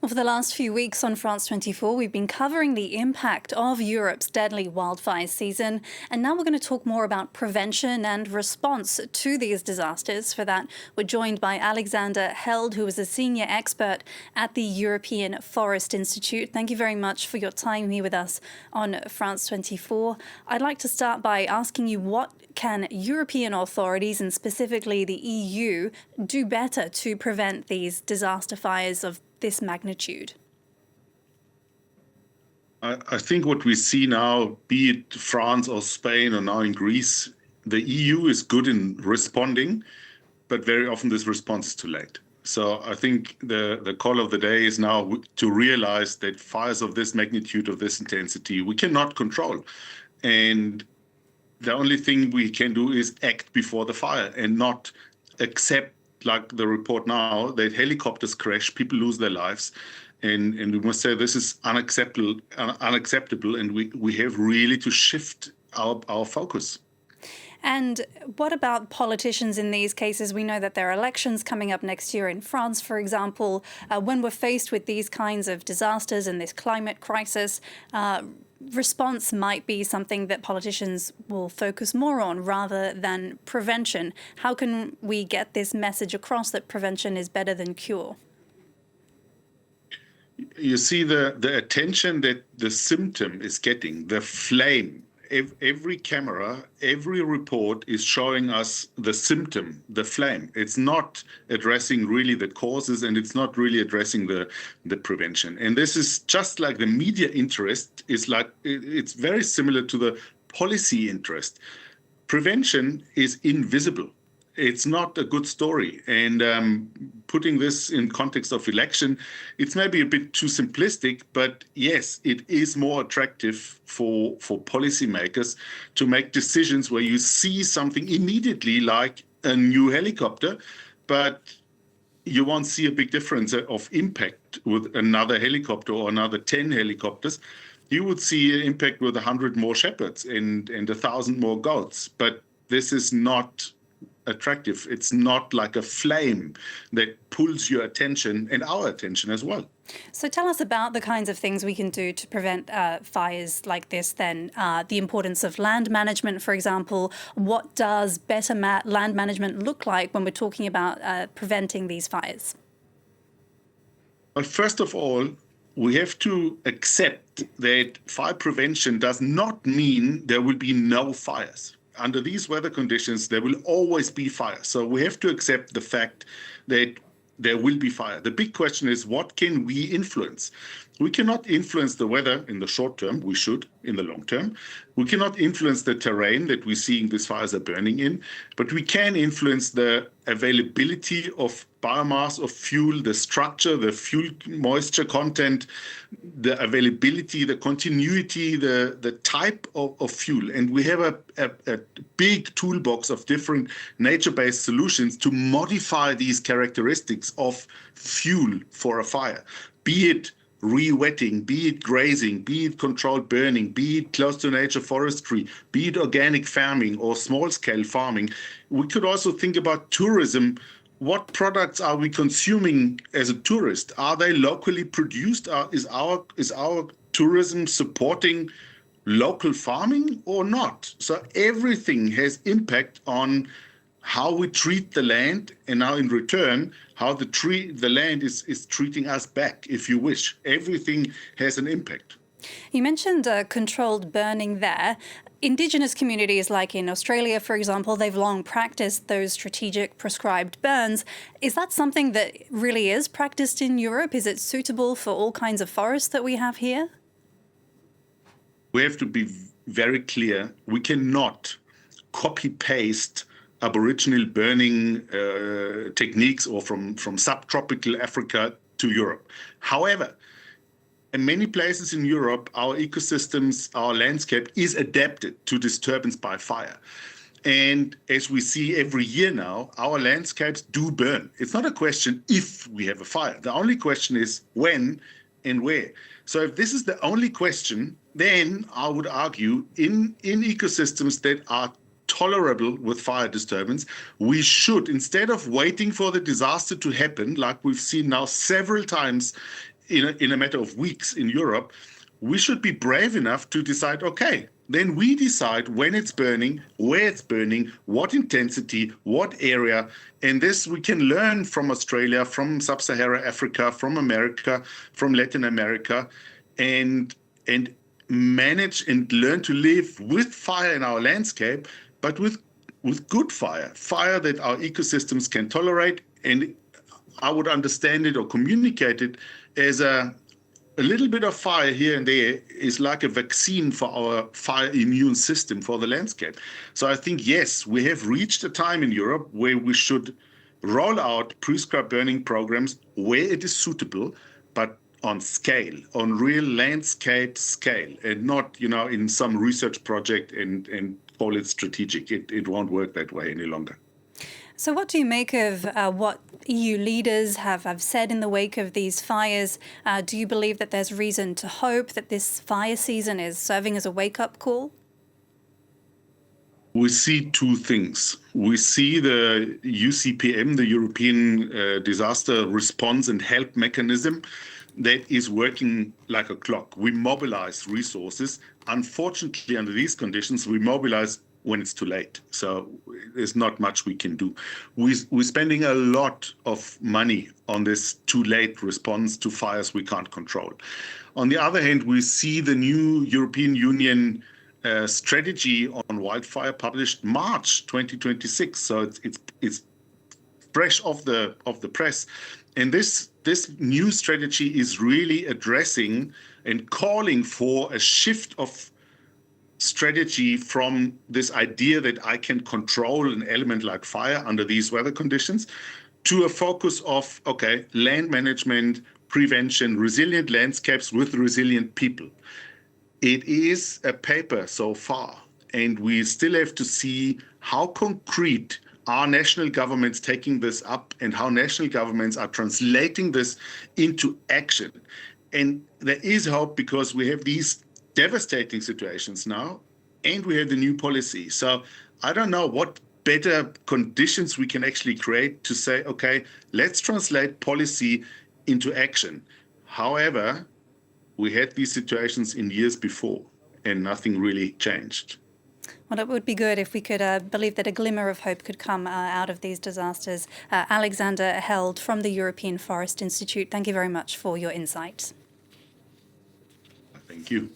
Well, for the last few weeks on France 24, we've been covering the impact of Europe's deadly wildfire season. And now we're going to talk more about prevention and response to these disasters. For that, we're joined by Alexander Held, who is a senior expert at the European Forest Institute. Thank you very much for your time here with us on France 24. I'd like to start by asking you, what can European authorities, and specifically the EU, do better to prevent these disaster fires of this magnitude? I think what we see now, be it France or Spain or now in Greece, the EU is good in responding, but very often this response is too late. So I think the call of the day is now to realize that fires of this magnitude, of this intensity, we cannot control. And the only thing we can do is act before the fire and not accept, like the report now, that helicopters crash, people lose their lives. And we must say this is unacceptable, and we have really to shift our focus. And what about politicians in these cases? We know that there are elections coming up next year in France, for example. When we're faced with these kinds of disasters and this climate crisis, response might be something that politicians will focus more on rather than prevention. How can we get this message across that prevention is better than cure? You see the attention that the symptom is getting, the flame. Every camera, every report is showing us the symptom, the flame. It's not addressing really the causes, and it's not really addressing the prevention. And this is just like the media interest is like, it's very similar to the policy interest. Prevention is invisible. It's not a good story. And putting this in context of election, it's maybe a bit too simplistic, but yes, it is more attractive for policymakers to make decisions where you see something immediately, like a new helicopter, but you won't see a big difference of impact with another helicopter or another 10 helicopters. You would see an impact with 100 more shepherds and 1,000 more goats, but this is not attractive. It's not like a flame that pulls your attention and our attention as well. So tell us about the kinds of things we can do to prevent fires like this then. The importance of land management, for example. What does better land management look like when we're talking about preventing these fires? Well, first of all, we have to accept that fire prevention does not mean there will be no fires. Under these weather conditions, there will always be fire. So we have to accept the fact that there will be fire. The big question is, what can we influence? We cannot influence the weather in the short term. We should in the long term. We cannot influence the terrain that we're seeing these fires are burning in, but we can influence the availability of biomass, of fuel, the structure, the fuel moisture content, the availability, the continuity, the type of fuel. And we have a big toolbox of different nature-based solutions to modify these characteristics of fuel for a fire, be it re-wetting, be it grazing, be it controlled burning, be it close to nature forestry, be it organic farming or small-scale farming. We could also think about tourism. What products are we consuming as a tourist? Are they locally produced? Is our tourism supporting local farming or not? So everything has impact on how we treat the land, and now in return, how the land is treating us back, if you wish. Everything has an impact. You mentioned controlled burning there. Indigenous communities, like in Australia, for example, they've long practiced those strategic prescribed burns. Is that something that really is practiced in Europe? Is it suitable for all kinds of forests that we have here? We have to be very clear. We cannot copy-paste Aboriginal burning techniques or from subtropical Africa to Europe. However, in many places in Europe, our ecosystems, our landscape is adapted to disturbance by fire. And as we see every year now, our landscapes do burn. It's not a question if we have a fire. The only question is when and where. So if this is the only question, then I would argue in ecosystems that are tolerable with fire disturbance, we should, instead of waiting for the disaster to happen, like we've seen now several times in a matter of weeks in Europe, we should be brave enough to decide, okay, then we decide when it's burning, where it's burning, what intensity, what area. And this we can learn from Australia, from Sub-Saharan Africa, from America, from Latin America, and manage and learn to live with fire in our landscape, but with good fire that our ecosystems can tolerate. And I would understand it or communicate it as a little bit of fire here and there is like a vaccine for our fire immune system for the landscape. So I think, yes, we have reached a time in Europe where we should roll out prescribed burning programs where it is suitable, but on scale, on real landscape scale, and not, in some research project and call it strategic. It won't work that way any longer. So what do you make of what EU leaders have said in the wake of these fires? Do you believe that there's reason to hope that this fire season is serving as a wake-up call? We see two things. We see the UCPM, the European Disaster Response and Help Mechanism, that is working like a clock. We mobilize resources. Unfortunately, under these conditions, we mobilize when it's too late. So there's not much we can do. We're spending a lot of money on this too late response to fires we can't control. On the other hand, we see the new European Union strategy on wildfire published March 2026. So it's fresh off the press. And this new strategy is really addressing and calling for a shift of strategy from this idea that I can control an element like fire under these weather conditions to a focus of, okay, land management, prevention, resilient landscapes with resilient people. It is a paper so far, and we still have to see how concrete are national governments taking this up and how national governments are translating this into action. And there is hope because we have these devastating situations now, and we have the new policy. So I don't know what better conditions we can actually create to say, okay, let's translate policy into action. However, we had these situations in years before, and nothing really changed. Well, it would be good if we could believe that a glimmer of hope could come out of these disasters. Alexander Held from the European Forest Institute, thank you very much for your insight. Thank you.